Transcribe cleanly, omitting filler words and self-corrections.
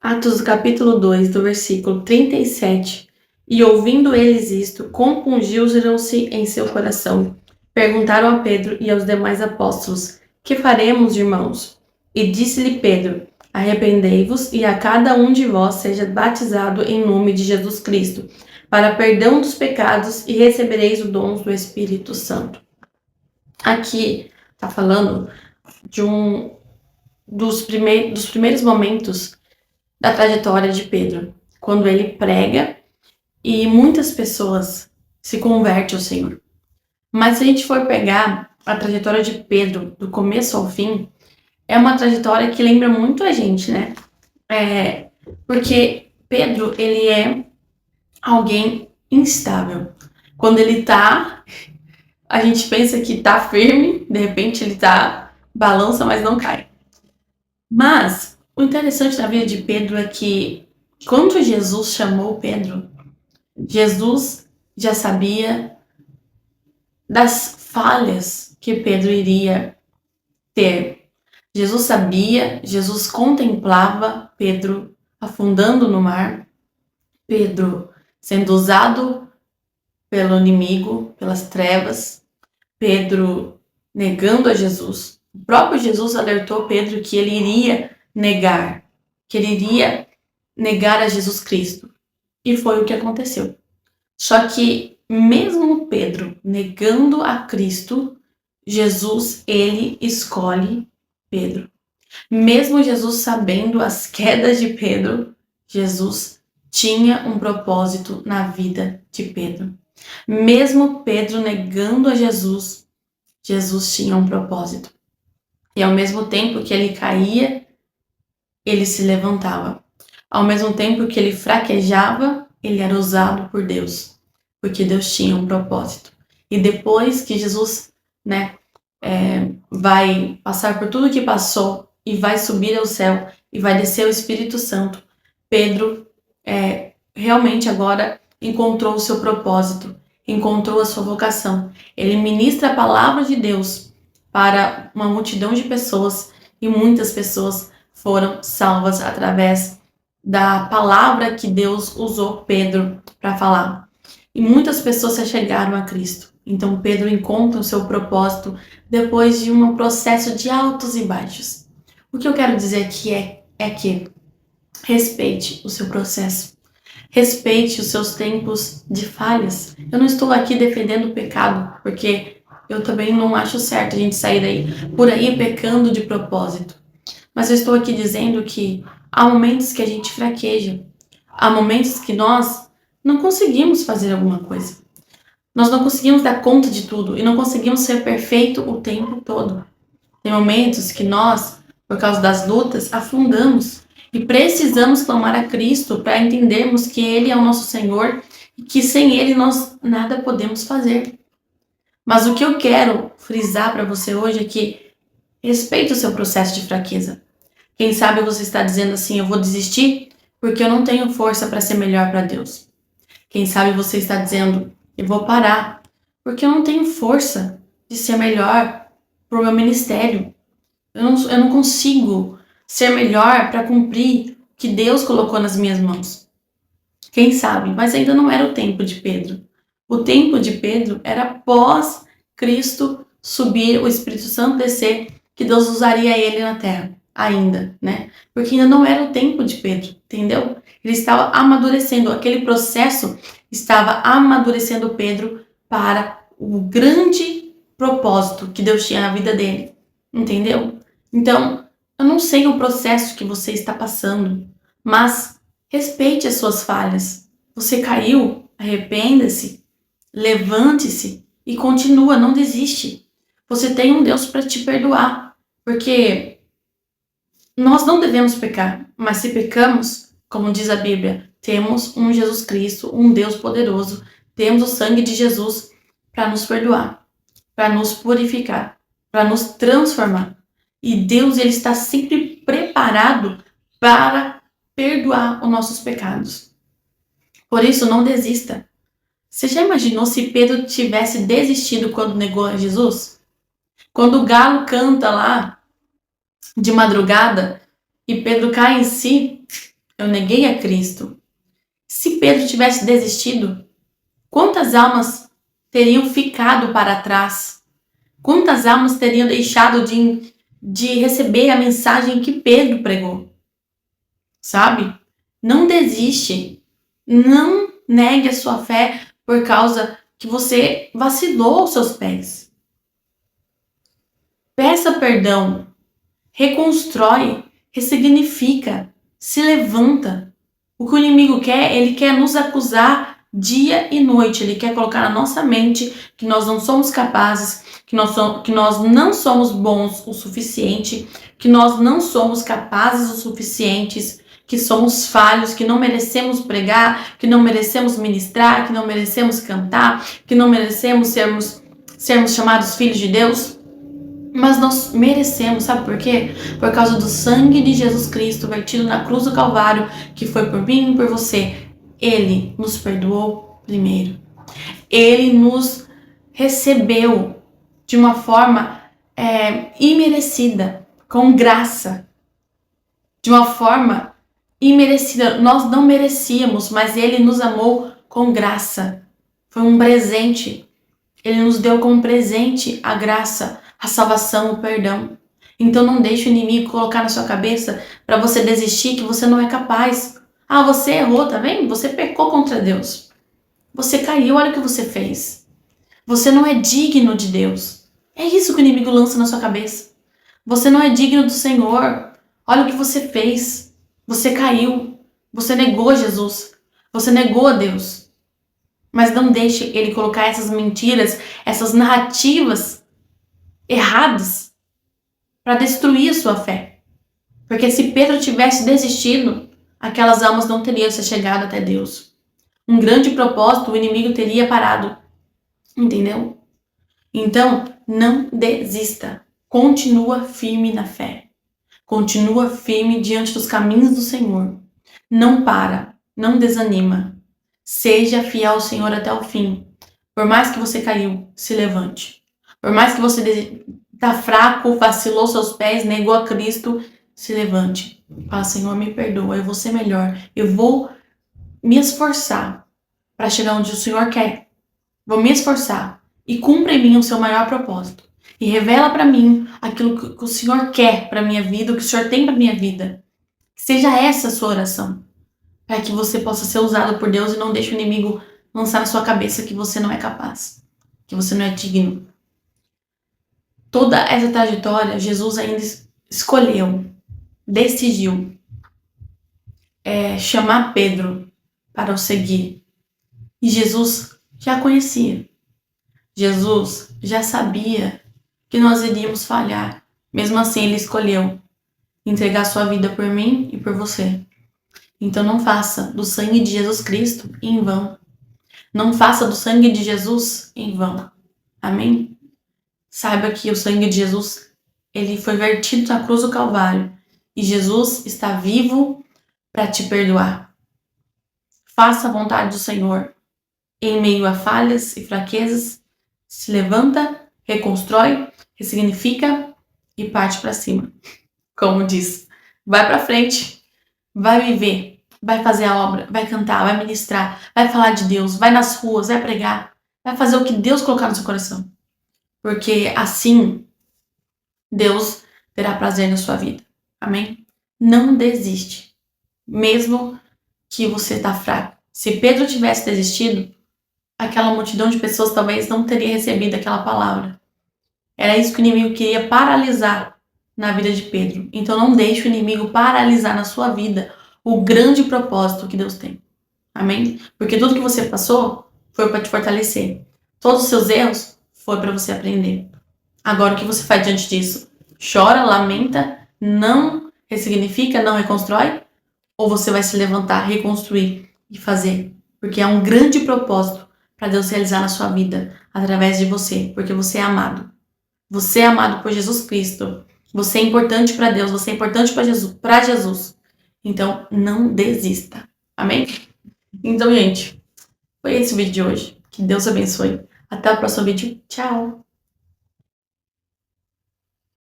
Atos capítulo 2, do versículo 37. E ouvindo eles isto, compungiram-se em seu coração. Perguntaram a Pedro e aos demais apóstolos: Que faremos, irmãos? E disse-lhe Pedro: Arrependei-vos e a cada um de vós seja batizado em nome de Jesus Cristo, para perdão dos pecados, e recebereis o dom do Espírito Santo. Aqui está falando de dos primeiros momentos da trajetória de Pedro, quando ele prega e muitas pessoas se convertem ao Senhor. Mas se a gente for pegar a trajetória de Pedro, do começo ao fim, é uma trajetória que lembra muito a gente, né? Porque Pedro, ele é alguém instável. Quando ele tá, a gente pensa que tá firme, de repente ele tá, balança, mas não cai. Mas o interessante da vida de Pedro é que quando Jesus chamou Pedro, Jesus já sabia das falhas que Pedro iria ter. Jesus sabia, Jesus contemplava Pedro afundando no mar, Pedro sendo usado pelo inimigo, pelas trevas, Pedro negando a Jesus. O próprio Jesus alertou Pedro que ele iria negar a Jesus Cristo. E foi o que aconteceu. Só que mesmo Pedro negando a Cristo, Jesus, ele escolhe Pedro. Mesmo Jesus sabendo as quedas de Pedro, Jesus tinha um propósito na vida de Pedro. Mesmo Pedro negando a Jesus, Jesus tinha um propósito. E ao mesmo tempo que ele caía, ele se levantava. Ao mesmo tempo que ele fraquejava, ele era usado por Deus, porque Deus tinha um propósito. E depois que Jesus, vai passar por tudo que passou e vai subir ao céu e vai descer o Espírito Santo, Pedro realmente agora encontrou o seu propósito, encontrou a sua vocação. Ele ministra a palavra de Deus para uma multidão de pessoas e muitas pessoas foram salvas através da palavra que Deus usou Pedro para falar. E muitas pessoas se chegaram a Cristo. Então Pedro encontra o seu propósito depois de um processo de altos e baixos. O que eu quero dizer aqui é que respeite o seu processo. Respeite os seus tempos de falhas. Eu não estou aqui defendendo o pecado, porque eu também não acho certo a gente sair por aí pecando de propósito. Mas eu estou aqui dizendo que há momentos que a gente fraqueja. Há momentos que nós não conseguimos fazer alguma coisa. Nós não conseguimos dar conta de tudo e não conseguimos ser perfeito o tempo todo. Tem momentos que nós, por causa das lutas, afundamos e precisamos clamar a Cristo para entendermos que Ele é o nosso Senhor e que sem Ele nós nada podemos fazer. Mas o que eu quero frisar para você hoje é que respeite o seu processo de fraqueza. Quem sabe você está dizendo assim, eu vou desistir porque eu não tenho força para ser melhor para Deus. Quem sabe você está dizendo, eu vou parar porque eu não tenho força de ser melhor para o meu ministério. Eu não consigo ser melhor para cumprir o que Deus colocou nas minhas mãos. Quem sabe, mas ainda não era o tempo de Pedro. O tempo de Pedro era após Cristo subir, o Espírito Santo descer, que Deus usaria ele na terra. Ainda, né? Porque ainda não era o tempo de Pedro, entendeu? Ele estava amadurecendo, aquele processo estava amadurecendo Pedro para o grande propósito que Deus tinha na vida dele, entendeu? Então, eu não sei o processo que você está passando, mas respeite as suas falhas. Você caiu, arrependa-se, levante-se e continua, não desiste. Você tem um Deus para te perdoar, porque nós não devemos pecar, mas se pecamos, como diz a Bíblia, temos um Jesus Cristo, um Deus poderoso, temos o sangue de Jesus para nos perdoar, para nos purificar, para nos transformar. E Deus, ele está sempre preparado para perdoar os nossos pecados. Por isso, não desista. Você já imaginou se Pedro tivesse desistido quando negou a Jesus? Quando o galo canta lá, de madrugada, e Pedro cai em si, eu neguei a Cristo. Se Pedro tivesse desistido, quantas almas teriam ficado para trás? Quantas almas teriam deixado de receber a mensagem que Pedro pregou? Sabe? Não desiste. Não negue a sua fé por causa que você vacilou aos seus pés. Peça perdão. Reconstrói. Ressignifica. Se levanta. O que o inimigo quer, ele quer nos acusar dia e noite. Ele quer colocar na nossa mente que nós não somos capazes, que nós não somos bons o suficiente, que nós não somos capazes o suficientes, que somos falhos, que não merecemos pregar, que não merecemos ministrar, que não merecemos cantar, que não merecemos sermos chamados filhos de Deus. Mas nós merecemos, sabe por quê? Por causa do sangue de Jesus Cristo vertido na cruz do Calvário, que foi por mim e por você. Ele nos perdoou primeiro. Ele nos recebeu de uma forma imerecida, com graça. De uma forma imerecida. Nós não merecíamos, mas Ele nos amou com graça. Foi um presente. Ele nos deu como presente a graça, a salvação, o perdão. Então não deixe o inimigo colocar na sua cabeça para você desistir, que você não é capaz. Ah, você errou, tá vendo? Você pecou contra Deus. Você caiu, olha o que você fez. Você não é digno de Deus. É isso que o inimigo lança na sua cabeça. Você não é digno do Senhor. Olha o que você fez. Você caiu. Você negou Jesus. Você negou a Deus. Mas não deixe ele colocar essas mentiras, essas narrativas erradas para destruir a sua fé. Porque se Pedro tivesse desistido, aquelas almas não teriam se chegado até Deus. Um grande propósito o inimigo teria parado. Entendeu? Então, não desista. Continua firme na fé. Continua firme diante dos caminhos do Senhor. Não para, não desanima. Seja fiel ao Senhor até o fim. Por mais que você caiu, se levante. Por mais que você está fraco, vacilou seus pés, negou a Cristo, se levante. Fala, Senhor, me perdoa, eu vou ser melhor. Eu vou me esforçar para chegar onde o Senhor quer. Vou me esforçar. E cumpra em mim o seu maior propósito. E revela para mim aquilo que o Senhor quer para minha vida, o que o Senhor tem para minha vida. Que seja essa a sua oração. Para que você possa ser usado por Deus e não deixe o inimigo lançar na sua cabeça que você não é capaz. Que você não é digno. Toda essa trajetória, Jesus ainda escolheu, decidiu chamar Pedro para o seguir. E Jesus já conhecia. Jesus já sabia que nós iríamos falhar. Mesmo assim, ele escolheu entregar sua vida por mim e por você. Então não faça do sangue de Jesus Cristo em vão. Não faça do sangue de Jesus em vão. Amém? Saiba que o sangue de Jesus, ele foi vertido na cruz do Calvário. E Jesus está vivo para te perdoar. Faça a vontade do Senhor. Em meio a falhas e fraquezas, se levanta, reconstrói, ressignifica e parte para cima. Como diz, vai para frente, vai viver, vai fazer a obra, vai cantar, vai ministrar, vai falar de Deus, vai nas ruas, vai pregar, vai fazer o que Deus colocar no seu coração. Porque assim, Deus terá prazer na sua vida. Amém? Não desiste, mesmo que você está fraco. Se Pedro tivesse desistido, aquela multidão de pessoas talvez não teria recebido aquela palavra. Era isso que o inimigo queria paralisar na vida de Pedro. Então não deixe o inimigo paralisar na sua vida o grande propósito que Deus tem. Amém? Porque tudo que você passou foi para te fortalecer. Todos os seus erros foi para você aprender. Agora o que você faz diante disso? Chora, lamenta, não ressignifica, não reconstrói? Ou você vai se levantar, reconstruir e fazer? Porque é um grande propósito para Deus realizar na sua vida através de você, porque você é amado. Você é amado por Jesus Cristo. Você é importante para Deus, você é importante para Jesus. Então, não desista. Amém? Então, gente, foi esse o vídeo de hoje. Que Deus abençoe. Até o próximo vídeo. Tchau!